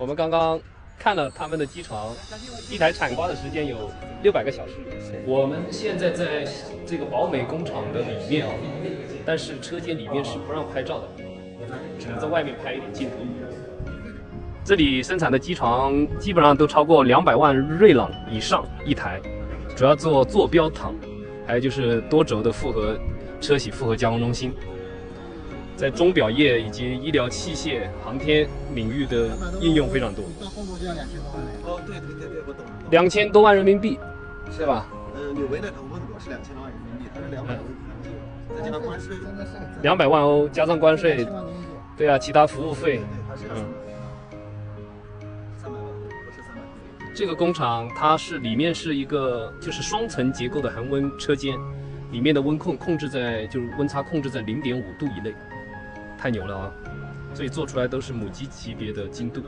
我们刚刚看了他们的机床，一台产刮的时间有600个小时。我们现在在这个宝美工厂的里面啊，但是车间里面是不让拍照的，只能在外面拍一点镜头。这里生产的机床基本上都超过200万锐朗以上一台，主要做坐标躺，还有就是多轴的复合车铣复合加工中心。 在钟表业以及医疗器械、航天领域的应用非常多。到后头就要2000多万了。哦，对，我懂。2000多万人民币，是吧？纽维那台问过是2000多万人民币，它是200万，再加上关税，200万欧加上关税，对啊，其他服务费，300万，不是300万。这个工厂它是里面是一个就是双层结构的恒温车间，里面的温控制在就是温差控制在0.5度以内。 太牛了啊！所以做出来都是母鸡级别的精度。